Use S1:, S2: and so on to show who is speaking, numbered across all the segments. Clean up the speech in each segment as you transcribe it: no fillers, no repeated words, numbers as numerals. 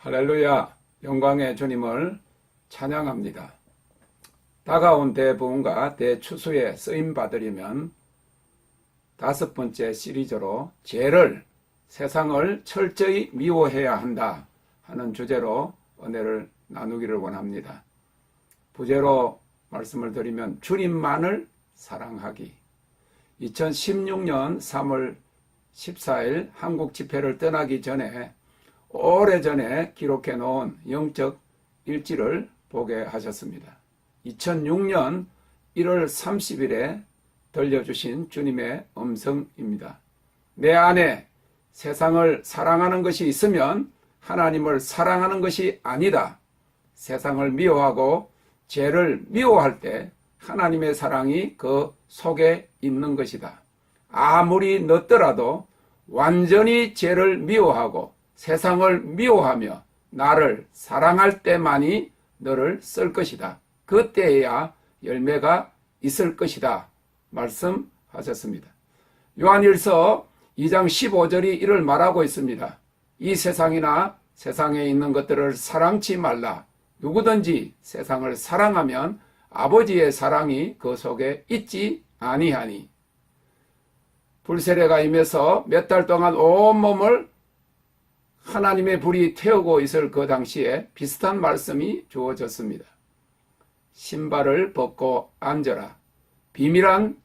S1: 할렐루야, 영광의 주님을 찬양합니다. 다가온 대부흥과 대추수에 쓰임받으려면 5번째 시리즈로 죄를, 세상을 철저히 미워해야 한다 하는 주제로 은혜를 나누기를 원합니다. 부제로 말씀을 드리면 주님만을 사랑하기. 2016년 3월 14일 한국 집회를 떠나기 전에 오래전에 기록해 놓은 영적 일지를 보게 하셨습니다. 2006년 1월 30일에 들려주신 주님의 음성입니다. 내 안에 세상을 사랑하는 것이 있으면 하나님을 사랑하는 것이 아니다. 세상을 미워하고 죄를 미워할 때 하나님의 사랑이 그 속에 있는 것이다. 아무리 늦더라도 완전히 죄를 미워하고 세상을 미워하며 나를 사랑할 때만이 너를 쓸 것이다. 그때에야 열매가 있을 것이다. 말씀하셨습니다. 요한일서 2장 15절이 이를 말하고 있습니다. 이 세상이나 세상에 있는 것들을 사랑치 말라. 누구든지 세상을 사랑하면 아버지의 사랑이 그 속에 있지 아니하니. 불세례가 임해서 몇 달 동안 온몸을 하나님의 불이 태우고 있을 그 당시에 비슷한 말씀이 주어졌습니다. 신발을 벗고 앉아라. 비밀한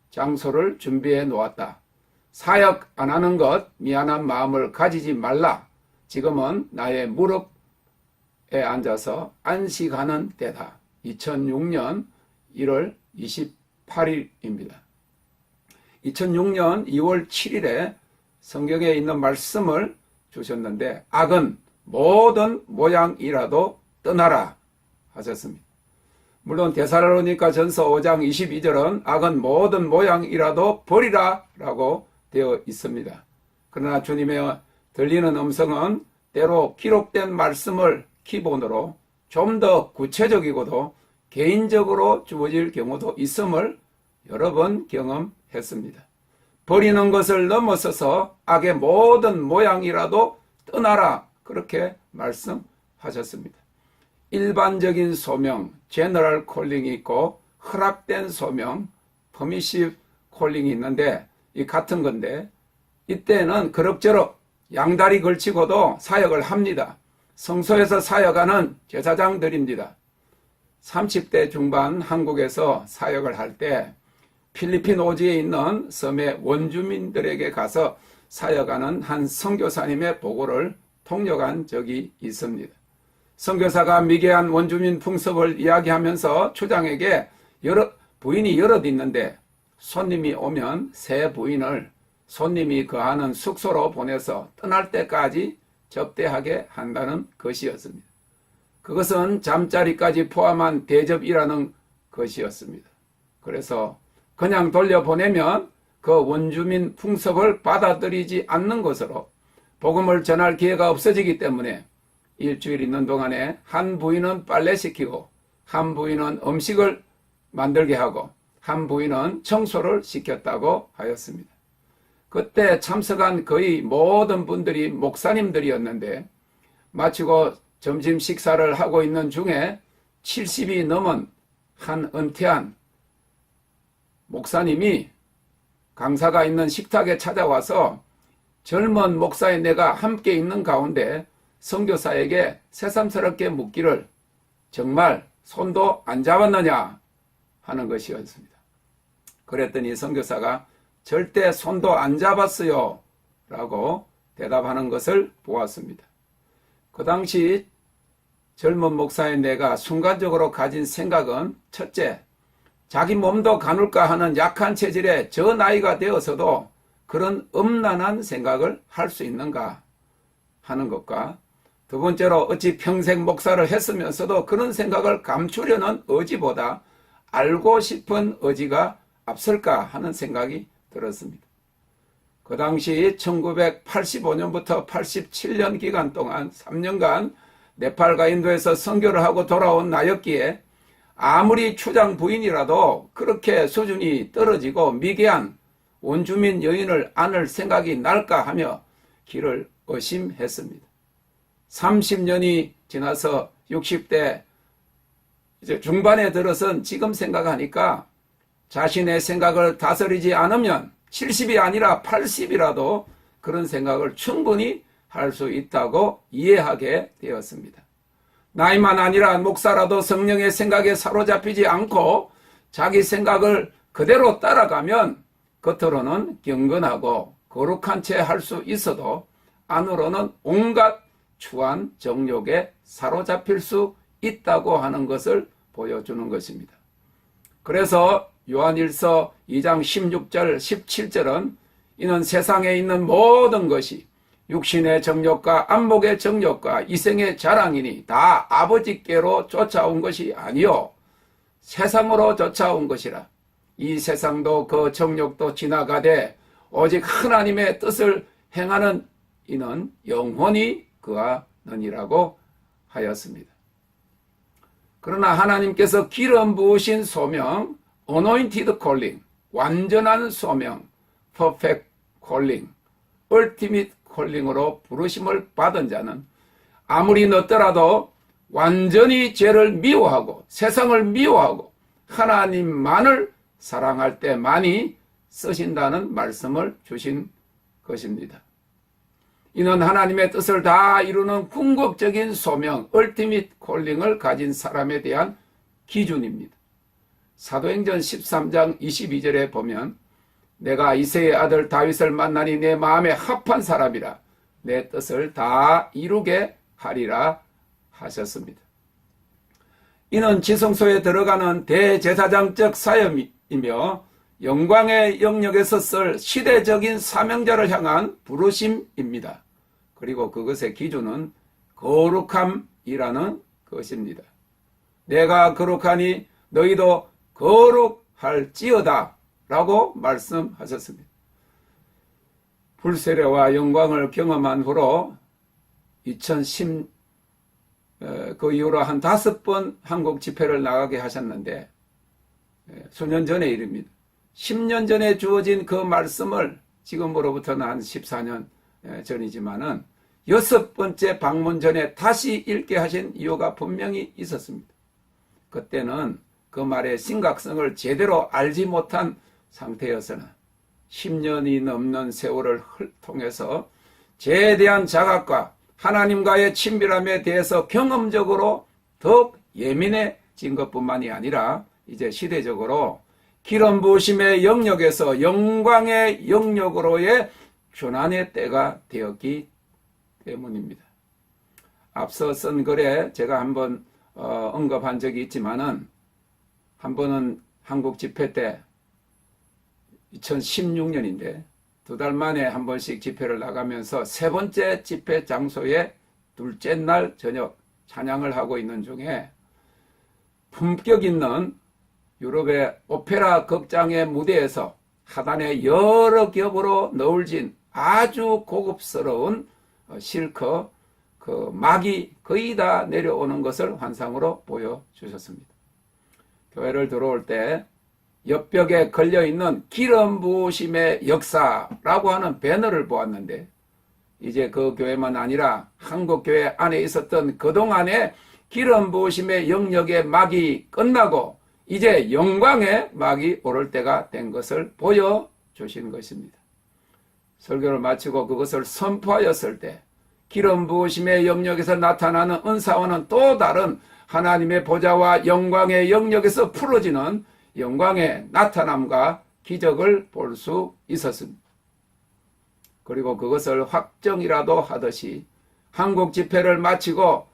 S1: 장소를 준비해 놓았다. 사역 안 하는 것 미안한 마음을 가지지 말라. 지금은 나의 무릎에 앉아서 안식하는 때다. 2006년 1월 28일입니다. 2006년 2월 7일에 성경에 있는 말씀을 주셨는데 악은 모든 모양이라도 떠나라 하셨습니다. 물론 데살로니가 전서 5장 22절은 악은 모든 모양이라도 버리라 라고 되어 있습니다. 그러나 주님의 들리는 음성은 때로 기록된 말씀을 기본으로 좀 더 구체적이고도 개인적으로 주어질 경우도 있음을 여러 번 경험했습니다. 버리는 것을 넘어서서 악의 모든 모양이라도 떠나라 그렇게 말씀하셨습니다. 일반적인 소명, 제너럴 콜링이 있고 허락된 소명, 퍼미시브 콜링이 있는데 이 같은 건데 이때는 그럭저럭 양다리 걸치고도 사역을 합니다. 성소에서 사역하는 제사장들입니다. 30대 중반 한국에서 사역을 할 때 필리핀 오지에 있는 섬의 원주민들에게 가서 사역하는 한 선교사님의 보고를 통역한 적이 있습니다. 선교사가 미개한 원주민 풍습을 이야기하면서 초장에게 부인이 여럿 있는데 손님이 오면 새 부인을 손님이 거하는 숙소로 보내서 떠날 때까지 접대하게 한다는 것이었습니다. 그것은 잠자리까지 포함한 대접이라는 것이었습니다. 그래서 그냥 돌려보내면 그 원주민 풍습을 받아들이지 않는 것으로 복음을 전할 기회가 없어지기 때문에 일주일 있는 동안에 한 부인은 빨래시키고 한 부인은 음식을 만들게 하고 한 부인은 청소를 시켰다고 하였습니다. 그때 참석한 거의 모든 분들이 목사님들이었는데 마치고 점심 식사를 하고 있는 중에 70이 넘은 한 은퇴한 목사님이 강사가 있는 식탁에 찾아와서 젊은 목사의 내가 함께 있는 가운데 선교사에게 새삼스럽게 묻기를 정말 손도 안 잡았느냐 하는 것이었습니다. 그랬더니 선교사가 절대 손도 안 잡았어요 라고 대답하는 것을 보았습니다. 그 당시 젊은 목사의 내가 순간적으로 가진 생각은 첫째, 자기 몸도 가눌까 하는 약한 체질에 저 나이가 되어서도 그런 음란한 생각을 할 수 있는가 하는 것과 두 번째로 어찌 평생 목사를 했으면서도 그런 생각을 감추려는 의지보다 알고 싶은 의지가 앞설까 하는 생각이 들었습니다. 그 당시 1985년부터 87년 기간 동안 3년간 네팔과 인도에서 선교를 하고 돌아온 나였기에 아무리 추장 부인이라도 그렇게 수준이 떨어지고 미개한 원주민 여인을 안을 생각이 날까 하며 길을 의심했습니다. 30년이 지나서 60대 이제 중반에 들어선 지금 생각하니까 자신의 생각을 다스리지 않으면 70이 아니라 80이라도 그런 생각을 충분히 할 수 있다고 이해하게 되었습니다. 나이만 아니라 목사라도 성령의 생각에 사로잡히지 않고 자기 생각을 그대로 따라가면 겉으로는 경건하고 거룩한 채 할 수 있어도 안으로는 온갖 추한 정욕에 사로잡힐 수 있다고 하는 것을 보여주는 것입니다. 그래서 요한일서 2장 16절 17절은 이는 세상에 있는 모든 것이 육신의 정욕과 안목의 정욕과 이생의 자랑이니 다 아버지께로 쫓아온 것이 아니요 세상으로 쫓아온 것이라. 이 세상도 그 정욕도 지나가되 오직 하나님의 뜻을 행하는 이는 영원히 그하느니라고 하였습니다. 그러나 하나님께서 기름 부으신 소명, anointed calling, 완전한 소명, perfect calling, ultimate calling으로 부르심을 받은 자는 아무리 늦더라도 완전히 죄를 미워하고 세상을 미워하고 하나님만을 사랑할 때 많이 쓰신다는 말씀을 주신 것입니다. 이는 하나님의 뜻을 다 이루는 궁극적인 소명, ultimate calling을 가진 사람에 대한 기준입니다. 사도행전 13장 22절에 보면 내가 이새의 아들 다윗을 만나니 내 마음에 합한 사람이라 내 뜻을 다 이루게 하리라 하셨습니다. 이는 지성소에 들어가는 대제사장적 사역이며 영광의 영역에서 쓸 시대적인 사명자를 향한 부르심입니다. 그리고 그것의 기준은 거룩함이라는 것입니다. 내가 거룩하니 너희도 거룩할지어다 라고 말씀하셨습니다. 불세례와 영광을 경험한 후로 2010 그 이후로 한 5번 한국 집회를 나가게 하셨는데 수년 전의 일입니다. 10년 전에 주어진 그 말씀을 지금으로부터는 한 14년 전이지만은 6번째 방문 전에 다시 읽게 하신 이유가 분명히 있었습니다. 그때는 그 말의 심각성을 제대로 알지 못한 상태였으나 10년이 넘는 세월을 통해서 죄에 대한 자각과 하나님과의 친밀함에 대해서 경험적으로 더욱 예민해진 것뿐만이 아니라 이제 시대적으로 기름 부으심의 영역에서 영광의 영역으로의 전환의 때가 되었기 때문입니다. 앞서 쓴 글에 제가 한번 언급한 적이 있지만은 한 번은 한국 집회 때 2016년인데 2달 만에 한 번씩 집회를 나가면서 3번째 집회 장소에 둘째 날 저녁 찬양을 하고 있는 중에 품격 있는 유럽의 오페라 극장의 무대에서 하단에 여러 겹으로 너울진 아주 고급스러운 실크 그 막이 거의 다 내려오는 것을 환상으로 보여주셨습니다. 교회를 들어올 때 옆벽에 걸려있는 기름 부으심의 역사라고 하는 배너를 보았는데 이제 그 교회만 아니라 한국 교회 안에 있었던 그동안의 기름 부으심의 영역의 막이 끝나고 이제 영광의 막이 오를 때가 된 것을 보여주신 것입니다. 설교를 마치고 그것을 선포하였을 때 기름 부으심의 영역에서 나타나는 은사와는 또 다른 하나님의 보좌와 영광의 영역에서 풀어지는 영광의 나타남과 기적을 볼 수 있었습니다. 그리고 그것을 확정이라도 하듯이 한국 집회를 마치고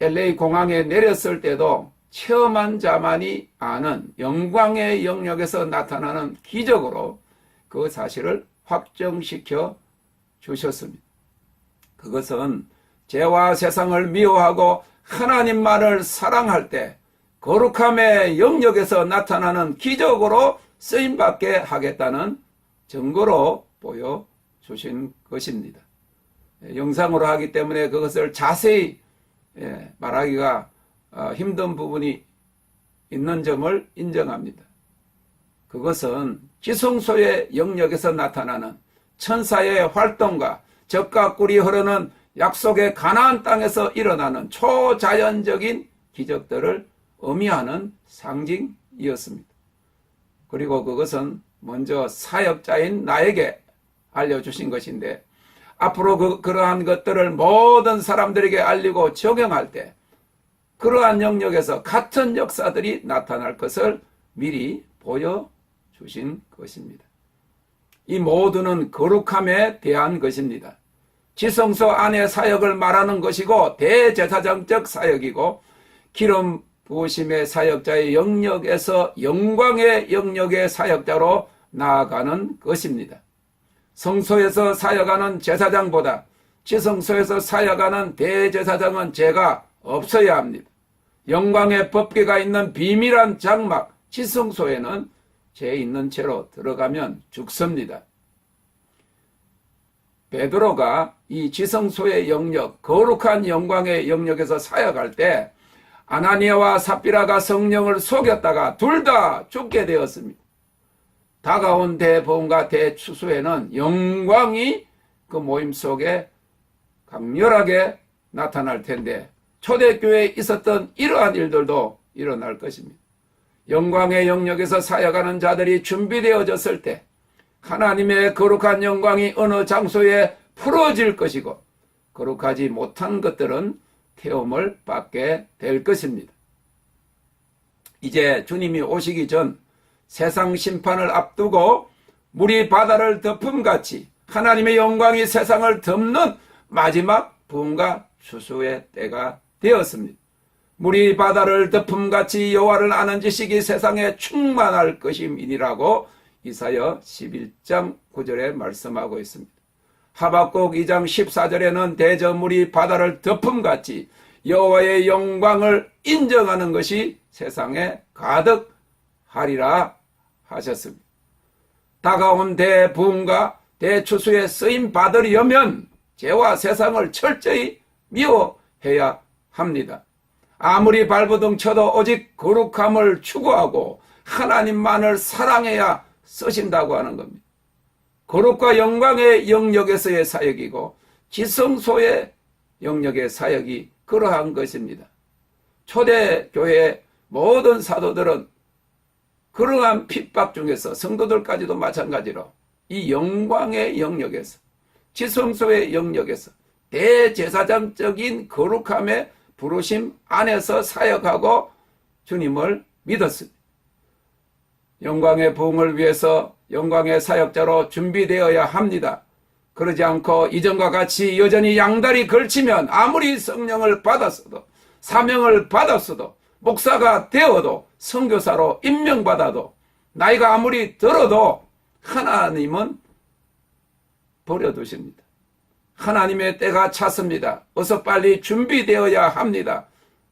S1: LA 공항에 내렸을 때도 체험한 자만이 아는 영광의 영역에서 나타나는 기적으로 그 사실을 확정시켜 주셨습니다. 그것은 죄와 세상을 미워하고 하나님만을 사랑할 때 거룩함의 영역에서 나타나는 기적으로 쓰임받게 하겠다는 증거로 보여주신 것입니다. 영상으로 하기 때문에 그것을 자세히 말하기가 힘든 부분이 있는 점을 인정합니다. 그것은 지성소의 영역에서 나타나는 천사의 활동과 적과 꿀이 흐르는 약속의 가나안 땅에서 일어나는 초자연적인 기적들을 의미하는 상징이었습니다. 그리고 그것은 먼저 사역자인 나에게 알려주신 것인데, 앞으로 그러한 것들을 모든 사람들에게 알리고 적용할 때 그러한 영역에서 같은 역사들이 나타날 것을 미리 보여주신 것입니다. 이 모두는 거룩함에 대한 것입니다. 지성소 안의 사역을 말하는 것이고 대제사장적 사역이고, 기름 부으심의 사역자의 영역에서 영광의 영역의 사역자로 나아가는 것입니다. 성소에서 사역하는 제사장보다 지성소에서 사역하는 대제사장은 죄가 없어야 합니다. 영광의 법궤가 있는 비밀한 장막 지성소에는 죄 있는 채로 들어가면 죽습니다. 베드로가 이 지성소의 영역, 거룩한 영광의 영역에서 사역할 때 아나니아와 삽비라가 성령을 속였다가 둘 다 죽게 되었습니다. 다가온 대보험과 대추수에는 영광이 그 모임 속에 강렬하게 나타날 텐데, 초대교회에 있었던 이러한 일들도 일어날 것입니다. 영광의 영역에서 사역하는 자들이 준비되어졌을 때 하나님의 거룩한 영광이 어느 장소에 풀어질 것이고, 거룩하지 못한 것들은 태움을 받게 될 것입니다. 이제 주님이 오시기 전 세상 심판을 앞두고 물이 바다를 덮음같이 하나님의 영광이 세상을 덮는 마지막 부흥과 추수의 때가 되었습니다. 물이 바다를 덮음같이 여호와를 아는 지식이 세상에 충만할 것임이니라고 이사야 11장 9절에 말씀하고 있습니다. 하박국 2장 14절에는 대저물이 바다를 덮음같이 여호와의 영광을 인정하는 것이 세상에 가득하리라 하셨습니다. 다가온 대부흥과 대추수에 쓰임 받으려면 죄와 세상을 철저히 미워해야 합니다. 아무리 발버둥 쳐도 오직 거룩함을 추구하고 하나님만을 사랑해야 쓰신다고 하는 겁니다. 거룩과 영광의 영역에서의 사역이고 지성소의 영역의 사역이 그러한 것입니다. 초대교회의 모든 사도들은 그러한 핍박 중에서, 성도들까지도 마찬가지로 이 영광의 영역에서, 지성소의 영역에서 대제사장적인 거룩함의 부르심 안에서 사역하고 주님을 믿었습니다. 영광의 부흥을 위해서 영광의 사역자로 준비되어야 합니다. 그러지 않고 이전과 같이 여전히 양다리 걸치면 아무리 성령을 받았어도, 사명을 받았어도, 목사가 되어도, 선교사로 임명받아도, 나이가 아무리 들어도 하나님은 버려두십니다. 하나님의 때가 찼습니다. 어서 빨리 준비되어야 합니다.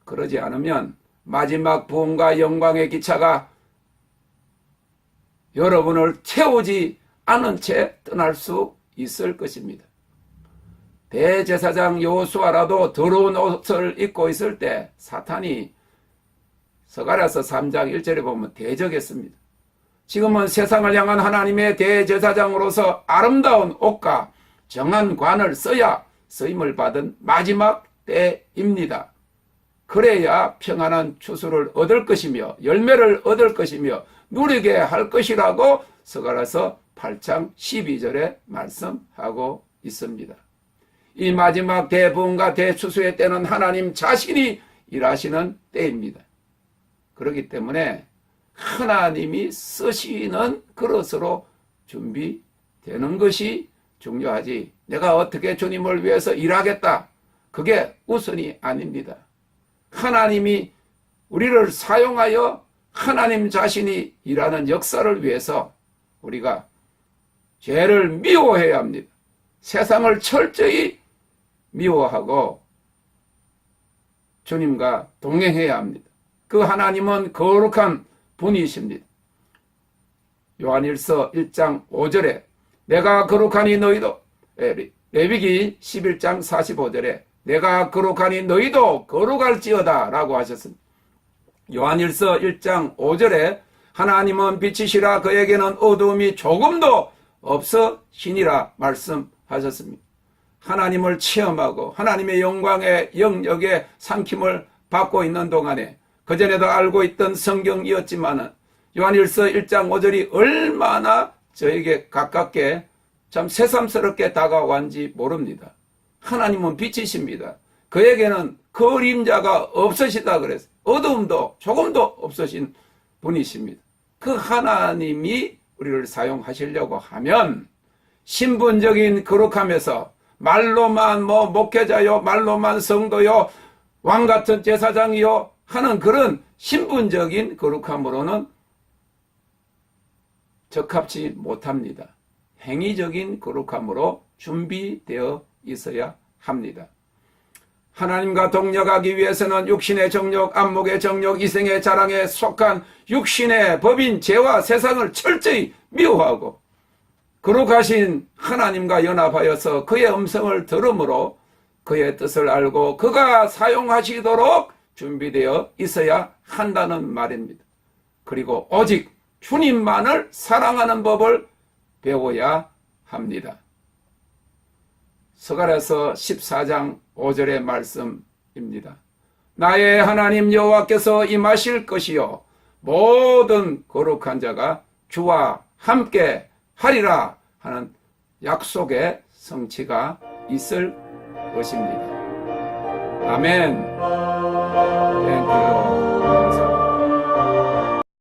S1: 그러지 않으면 마지막 부흥과 영광의 기차가 여러분을 채우지 않은 채 떠날 수 있을 것입니다. 대제사장 여호수아라도 더러운 옷을 입고 있을 때 사탄이 스가랴서 3장 1절에 보면 대적했습니다. 지금은 세상을 향한 하나님의 대제사장으로서 아름다운 옷과 정한 관을 써야 쓰임을 받은 마지막 때입니다. 그래야 평안한 추수를 얻을 것이며 열매를 얻을 것이며 누리게 할 것이라고 스가랴서 8장 12절에 말씀하고 있습니다. 이 마지막 대부흥과 대추수의 때는 하나님 자신이 일하시는 때입니다. 그렇기 때문에 하나님이 쓰시는 그릇으로 준비되는 것이 중요하지, 내가 어떻게 주님을 위해서 일하겠다, 그게 우선이 아닙니다. 하나님이 우리를 사용하여 하나님 자신이 일하는 역사를 위해서 우리가 죄를 미워해야 합니다. 세상을 철저히 미워하고 주님과 동행해야 합니다. 그 하나님은 거룩한 분이십니다. 요한일서 1장 5절에 내가 거룩하니 너희도, 레위기 11장 45절에 내가 거룩하니 너희도 거룩할지어다 라고 하셨습니다. 요한일서 1장 5절에 하나님은 빛이시라 그에게는 어두움이 조금도 없으시니라 말씀하셨습니다. 하나님을 체험하고 하나님의 영광의 영역에 삼킴을 받고 있는 동안에 그전에도 알고 있던 성경이었지만은 요한일서 1장 5절이 얼마나 저에게 가깝게 참 새삼스럽게 다가왔는지 모릅니다. 하나님은 빛이십니다. 그에게는 그림자가 없으시다 그랬어요. 어두움도 조금도 없으신 분이십니다. 그 하나님이 우리를 사용하시려고 하면 신분적인 거룩함에서 말로만 목회자요, 말로만 성도요, 왕같은 제사장이요 하는 그런 신분적인 거룩함으로는 적합치 못합니다. 행위적인 거룩함으로 준비되어 있어야 합니다. 하나님과 동력하기 위해서는 육신의 정욕, 안목의 정욕, 이생의 자랑에 속한 육신의 법인 죄와 세상을 철저히 미워하고 거룩하신 하나님과 연합하여서 그의 음성을 들음으로 그의 뜻을 알고 그가 사용하시도록 준비되어 있어야 한다는 말입니다. 그리고 오직 주님만을 사랑하는 법을 배워야 합니다. 스가랴서 14장 5절의 말씀입니다. 나의 하나님 여호와께서 임하실 것이요 모든 거룩한 자가 주와 함께 하리라 하는 약속의 성취가 있을 것입니다. 아멘. 땡큐.